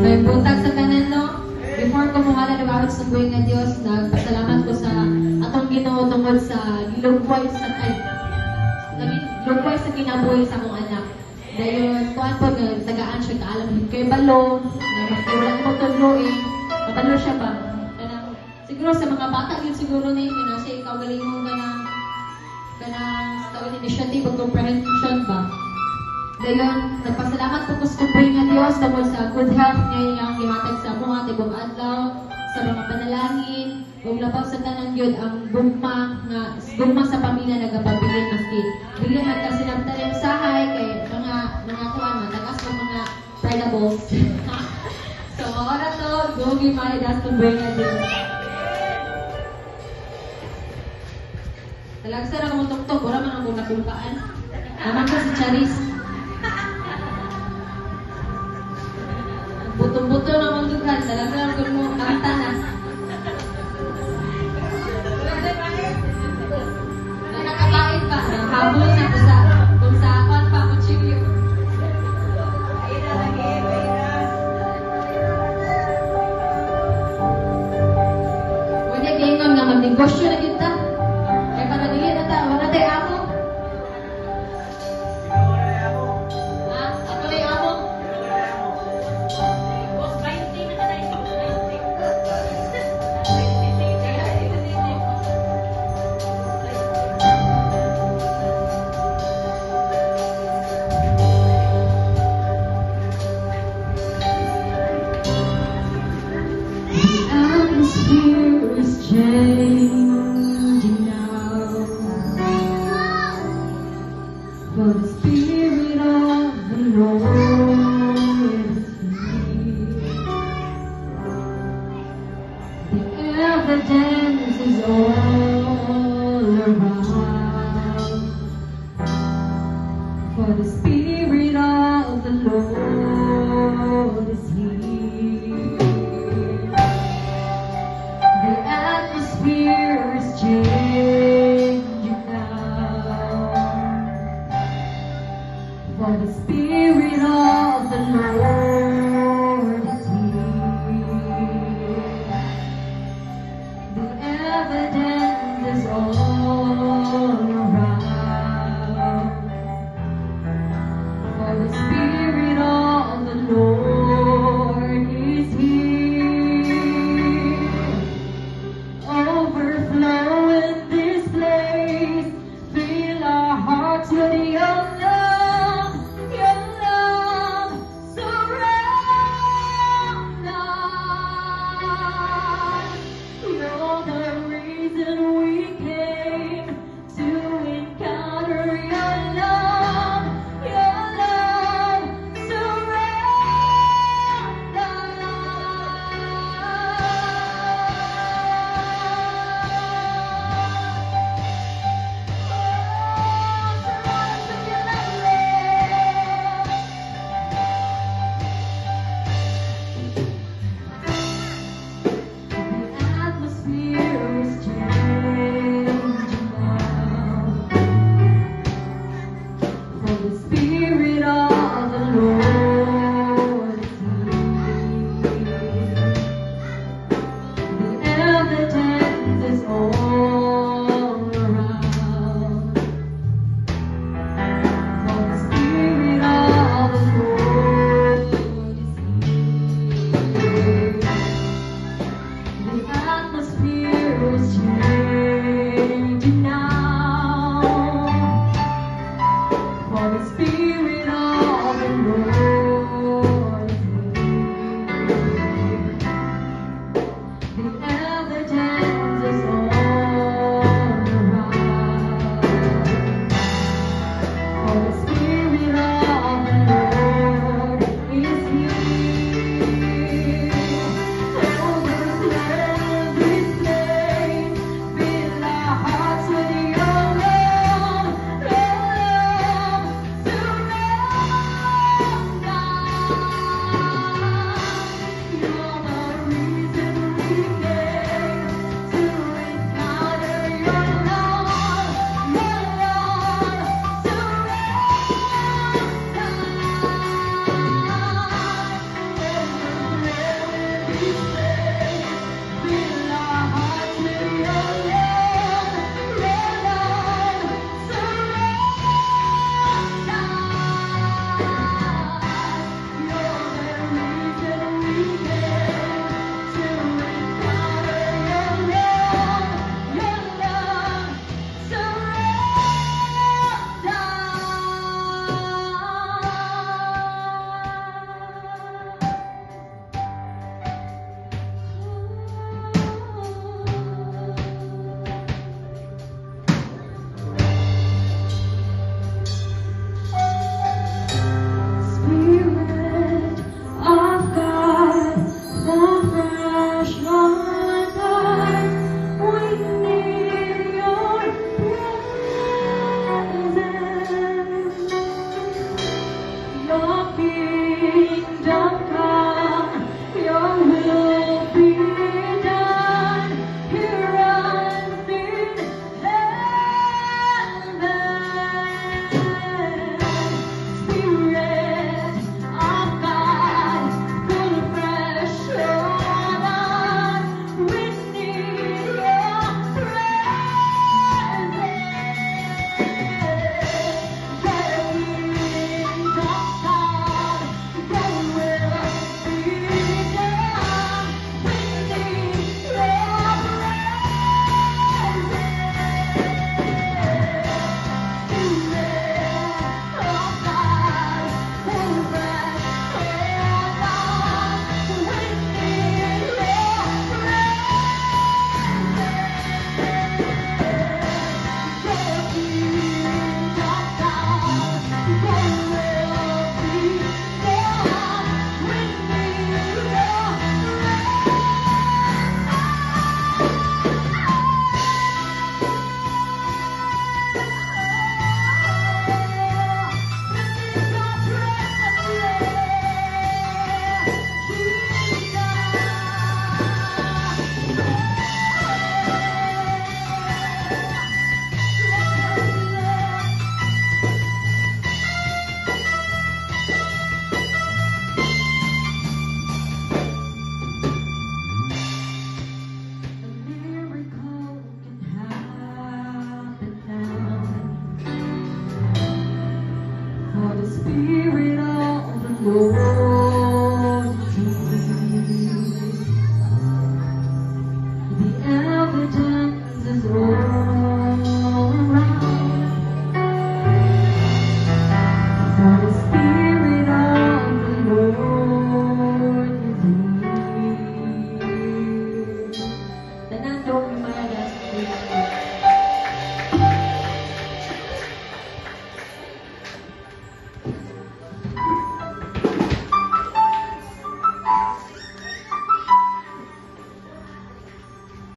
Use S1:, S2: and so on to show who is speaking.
S1: May buntag sa tanan, no? Before ko muhala ng awit sa buhay nga Diyos, nagpasalamat ko sa atong Ginoo tungod sa lugway sa kinabuhi sa akong anak. Dahil kuan po, tagaan siya kaalam kay balon, na wala mo tuluin, mabalo siya ba? Siguro sa mga bata yun siguro na yun, siya ikaw galing mo tawag initiative o comprehension ba? Dayon, nagpasalamat po ko sa kumpay nga Diyos tungkol sa good health niya yung gihatag sa mga tibong adlaw, sa mga panalangin, kung labaw sa tanang yun ang gugma sa pamilya nagapabilin maski. Bigyan magkasinabta yung sahay kay mga kuwan, matagas ng mga fridables. So, ora to, gogi maridas kumpay nga Diyos. Talagsa na kong tuktok, wala man akong nakumpaan. Naman ko si Charis. Buto-buto na mong dugan, talaga kung mo kanta na. Nakakabait pa, habol na kung sa apat pa, kuchilyo. Pwede gingon nga mag-negosyo na kita. Kaya para dili na ta, wala tayo ako. Ako na yung ako. Atmosphere is changing now, for the Spirit of the Lord is here. The evidence is all around, for the Spirit of the Lord is here. The atmosphere is changing now, for the Spirit of the Lord is here. The evidence is all around, for the Spirit of the Lord is here. Overflow in this place, fill our hearts with your love, surround us. You're the reason we came to encounter your love, surround The atmosphere is changing now, for the Spirit of the Lord is here. The evidence is all around, for the Spirit of the Lord is here. The atmosphere is changing now, for the Spirit of the Lord is here. The evidence is all around, for the Spirit of the Lord is here. Overflow this place, fill our hearts with your love, surround Spirit of the Lord.